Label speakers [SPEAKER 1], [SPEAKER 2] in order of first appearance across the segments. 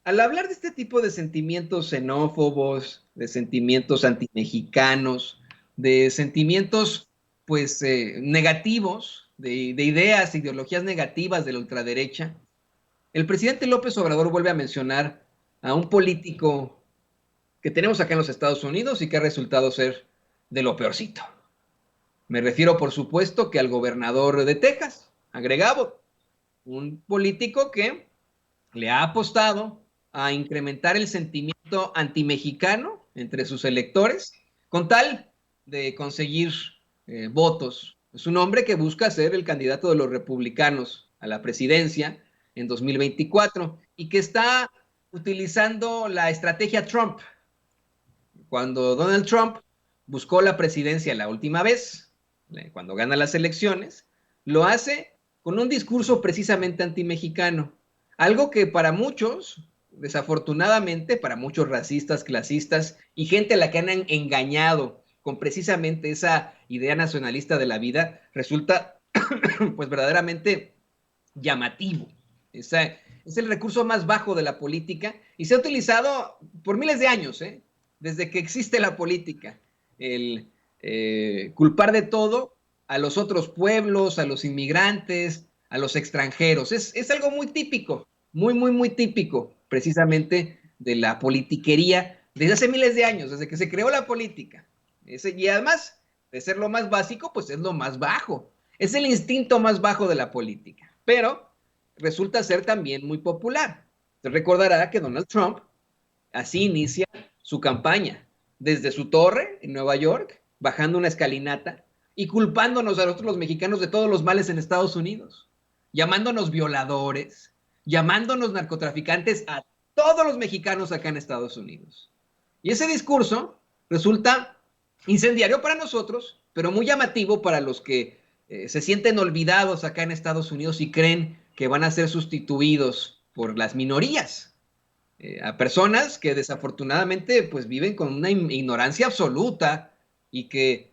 [SPEAKER 1] al hablar de este tipo de sentimientos xenófobos, de sentimientos antimexicanos, de sentimientos pues negativos, de ideas, ideologías negativas de la ultraderecha, el presidente López Obrador vuelve a mencionar a un político que tenemos acá en los Estados Unidos y que ha resultado ser de lo peorcito. Me refiero, por supuesto, que al gobernador de Texas, a Greg Abbott, un político que le ha apostado a incrementar el sentimiento antimexicano entre sus electores con tal de conseguir votos. Es un hombre que busca ser el candidato de los republicanos a la presidencia en 2024 y que está utilizando la estrategia Trump. Cuando Donald Trump buscó la presidencia la última vez, cuando gana las elecciones, lo hace con un discurso precisamente antimexicano. Algo que para muchos, desafortunadamente, para muchos racistas, clasistas y gente a la que han engañado con precisamente esa idea nacionalista de la vida, resulta pues verdaderamente llamativo. Esa, es el recurso más bajo de la política y se ha utilizado por miles de años, desde que existe la política, el culpar de todo a los otros pueblos, a los inmigrantes, a los extranjeros. Es algo muy típico, muy típico, precisamente de la politiquería desde hace miles de años, desde que se creó la política. Y además de ser lo más básico, pues es lo más bajo. Es el instinto más bajo de la política, pero resulta ser también muy popular. Se recordará que Donald Trump así inicia su campaña, desde su torre en Nueva York, bajando una escalinata y culpándonos a nosotros los mexicanos de todos los males en Estados Unidos, llamándonos violadores, llamándonos narcotraficantes a todos los mexicanos acá en Estados Unidos. Y ese discurso resulta incendiario para nosotros, pero muy llamativo para los que se sienten olvidados acá en Estados Unidos y creen que van a ser sustituidos por las minorías, a personas que desafortunadamente pues viven con una ignorancia absoluta y que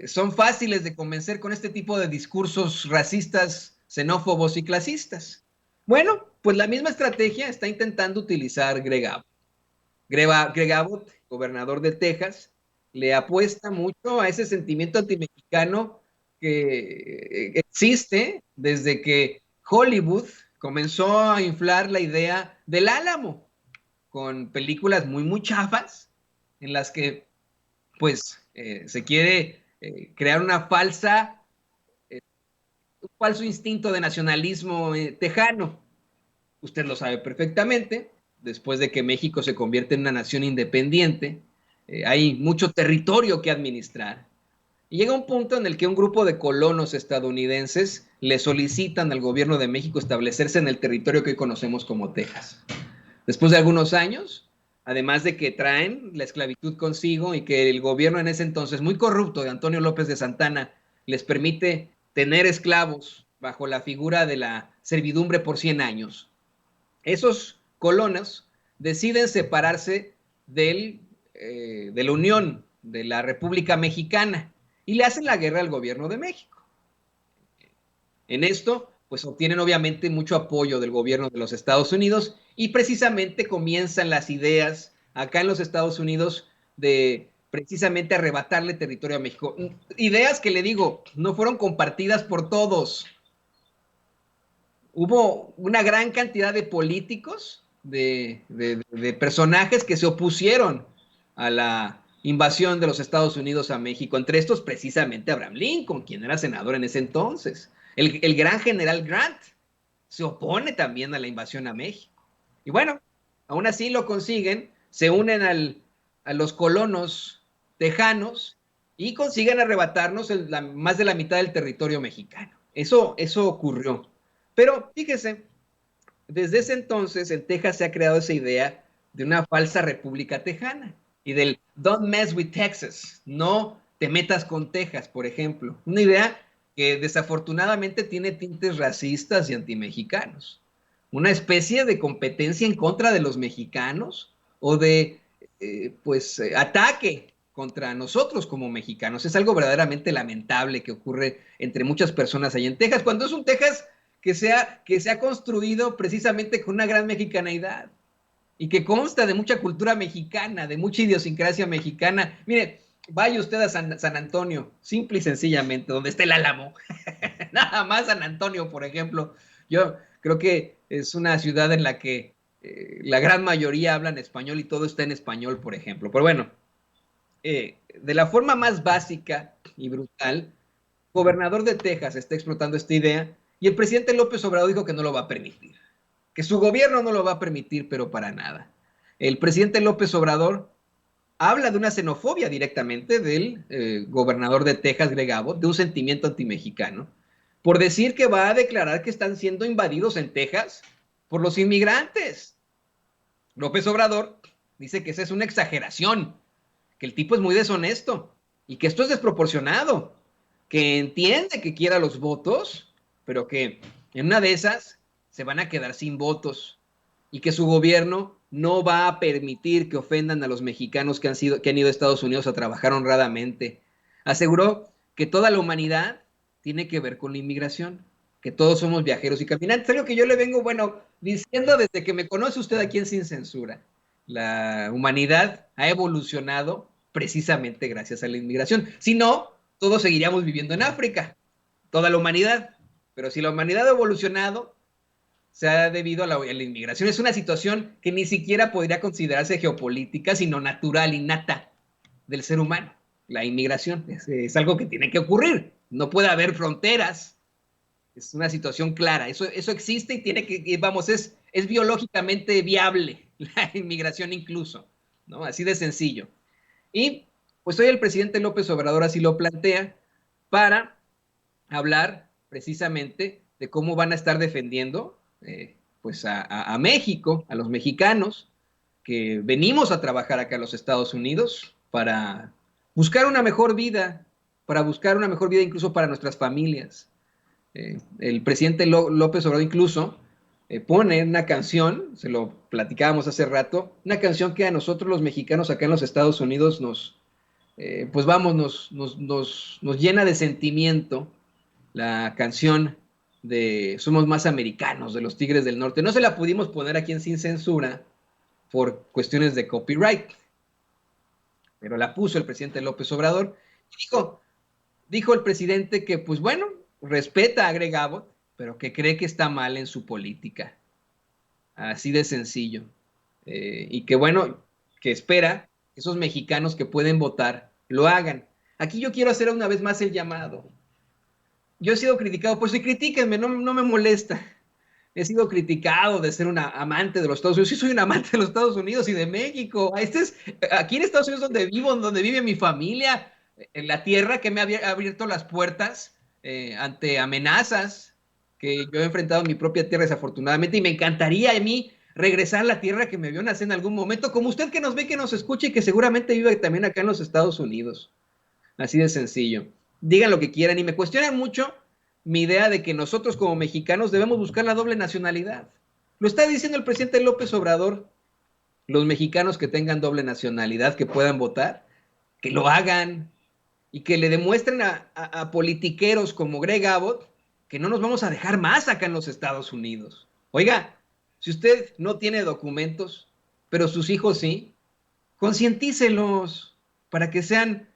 [SPEAKER 1] son fáciles de convencer con este tipo de discursos racistas, xenófobos y clasistas. Bueno, pues la misma estrategia está intentando utilizar Greg Abbott. Greg Abbott, gobernador de Texas, le apuesta mucho a ese sentimiento antimexicano que existe desde que Hollywood comenzó a inflar la idea del Álamo, con películas muy chafas, en las que pues se quiere crear un falso instinto de nacionalismo tejano. Usted lo sabe perfectamente, después de que México se convierte en una nación independiente, hay mucho territorio que administrar. Y llega un punto en el que un grupo de colonos estadounidenses le solicitan al gobierno de México establecerse en el territorio que hoy conocemos como Texas. Después de algunos años, además de que traen la esclavitud consigo y que el gobierno en ese entonces muy corrupto de Antonio López de Santana les permite tener esclavos bajo la figura de la servidumbre por 100 años, esos colonos deciden separarse de la Unión, de la República Mexicana, y le hacen la guerra al gobierno de México. En esto, pues obtienen obviamente mucho apoyo del gobierno de los Estados Unidos y precisamente comienzan las ideas acá en los Estados Unidos de precisamente arrebatarle territorio a México. Ideas que le digo, no fueron compartidas por todos. Hubo una gran cantidad de políticos, de personajes que se opusieron a la invasión de los Estados Unidos a México. Entre estos, precisamente, Abraham Lincoln, quien era senador en ese entonces. El gran general Grant se opone también a la invasión a México. Y bueno, aún así lo consiguen, se unen a los colonos tejanos y consiguen arrebatarnos más de la mitad del territorio mexicano. Eso ocurrió. Pero fíjese, desde ese entonces en Texas se ha creado esa idea de una falsa república tejana y del don't mess with Texas, no te metas con Texas, por ejemplo. Una idea que desafortunadamente tiene tintes racistas y antimexicanos. Una especie de competencia en contra de los mexicanos o de ataque contra nosotros como mexicanos. Es algo verdaderamente lamentable que ocurre entre muchas personas allá en Texas, cuando es un Texas que se ha construido precisamente con una gran mexicanidad. y que consta de mucha cultura mexicana, de mucha idiosincrasia mexicana. Mire, vaya usted a San Antonio, simple y sencillamente, donde está el Álamo. Nada más San Antonio, por ejemplo. Yo creo que es una ciudad en la que la gran mayoría hablan español y todo está en español, por ejemplo. Pero bueno, de la forma más básica y brutal, el gobernador de Texas está explotando esta idea y el presidente López Obrador dijo que no lo va a permitir, que su gobierno no lo va a permitir, pero para nada. El presidente López Obrador habla de una xenofobia directamente del gobernador de Texas, Greg Abbott, de un sentimiento antimexicano, por decir que va a declarar que están siendo invadidos en Texas por los inmigrantes. López Obrador dice que esa es una exageración, que el tipo es muy deshonesto y que esto es desproporcionado, que entiende que quiera los votos, pero que en una de esas se van a quedar sin votos y que su gobierno no va a permitir que ofendan a los mexicanos que han ido a Estados Unidos a trabajar honradamente. Aseguró que toda la humanidad tiene que ver con la inmigración, que todos somos viajeros y caminantes. Algo que yo le vengo, bueno, diciendo desde que me conoce usted aquí en Sin Censura. La humanidad ha evolucionado precisamente gracias a la inmigración. Si no, todos seguiríamos viviendo en África, toda la humanidad. Pero si la humanidad ha evolucionado, se ha debido a la inmigración. Es una situación que ni siquiera podría considerarse geopolítica, sino natural, innata del ser humano. La inmigración es algo que tiene que ocurrir. No puede haber fronteras. Es una situación clara. Eso existe y tiene que, vamos, es biológicamente viable la inmigración incluso, ¿no? Así de sencillo. Y pues hoy el presidente López Obrador así lo plantea para hablar precisamente de cómo van a estar defendiendo pues a México, a los mexicanos que venimos a trabajar acá en los Estados Unidos para buscar una mejor vida, para buscar una mejor vida incluso para nuestras familias. El presidente López Obrador incluso pone una canción, se lo platicábamos hace rato, una canción que a nosotros los mexicanos acá en los Estados Unidos pues vamos, nos llena de sentimiento, la canción de Somos Más Americanos, de los Tigres del Norte. No se la pudimos poner aquí en Sin Censura por cuestiones de copyright, pero la puso el presidente López Obrador. Dijo el presidente que, pues bueno, respeta a Greg Abbott, pero que cree que está mal en su política. Así de sencillo. Y que bueno, que espera que esos mexicanos que pueden votar lo hagan. Aquí yo quiero hacer una vez más el llamado. Yo he sido criticado, pues sí, critíquenme, no me molesta. He sido criticado de ser una amante de los Estados Unidos. Sí, soy un amante de los Estados Unidos y de México. Aquí en Estados Unidos donde vivo, donde vive mi familia, en la tierra que me ha abierto las puertas ante amenazas que yo he enfrentado en mi propia tierra desafortunadamente, y me encantaría a mí regresar a la tierra que me vio nacer en algún momento, como usted que nos ve, que nos escucha y que seguramente vive también acá en los Estados Unidos. Así de sencillo. Digan lo que quieran y me cuestionan mucho mi idea de que nosotros como mexicanos debemos buscar la doble nacionalidad. Lo está diciendo el presidente López Obrador. Los mexicanos que tengan doble nacionalidad, que puedan votar, que lo hagan y que le demuestren a politiqueros como Greg Abbott que no nos vamos a dejar más acá en los Estados Unidos. Oiga, si usted no tiene documentos, pero sus hijos sí, concientícelos para que sean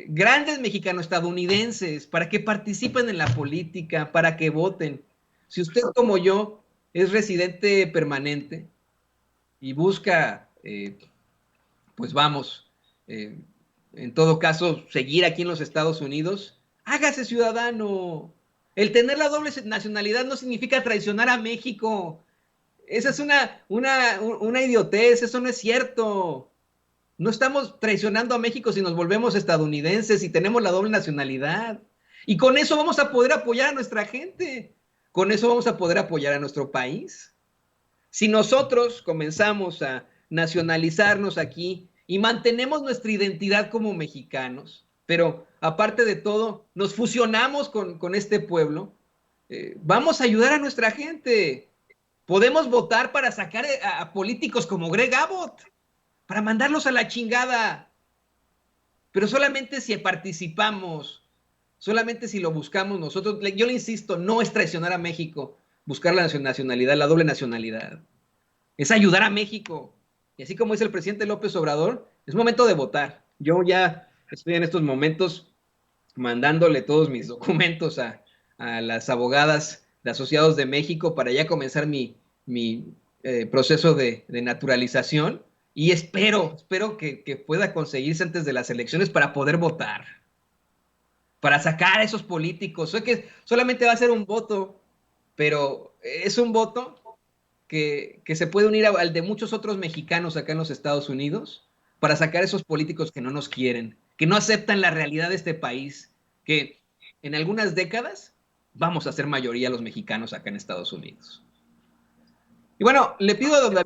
[SPEAKER 1] grandes mexicano-estadounidenses, para que participen en la política, para que voten. Si usted como yo es residente permanente y busca, pues vamos, en todo caso, seguir aquí en los Estados Unidos, hágase ciudadano. El tener la doble nacionalidad no significa traicionar a México. Esa es una idiotez, eso no es cierto. No estamos traicionando a México si nos volvemos estadounidenses y tenemos la doble nacionalidad. Y con eso vamos a poder apoyar a nuestra gente. Con eso vamos a poder apoyar a nuestro país. Si nosotros comenzamos a nacionalizarnos aquí y mantenemos nuestra identidad como mexicanos, pero aparte de todo, nos fusionamos con este pueblo, vamos a ayudar a nuestra gente. Podemos votar para sacar a políticos como Greg Abbott, para mandarlos a la chingada. Pero solamente si participamos, solamente si lo buscamos nosotros. Yo le insisto, no es traicionar a México buscar la nacionalidad, la doble nacionalidad. Es ayudar a México. Y así como dice el presidente López Obrador, es momento de votar. Yo ya estoy en estos momentos mandándole todos mis documentos a las abogadas de Asociados de México para ya comenzar mi proceso de naturalización y espero que pueda conseguirse antes de las elecciones para poder votar, para sacar a esos políticos. Sé que solamente va a ser un voto, pero es un voto que se puede unir al de muchos otros mexicanos acá en los Estados Unidos para sacar a esos políticos que no nos quieren, que no aceptan la realidad de este país, que en algunas décadas vamos a ser mayoría los mexicanos acá en Estados Unidos. Y bueno, le pido a don David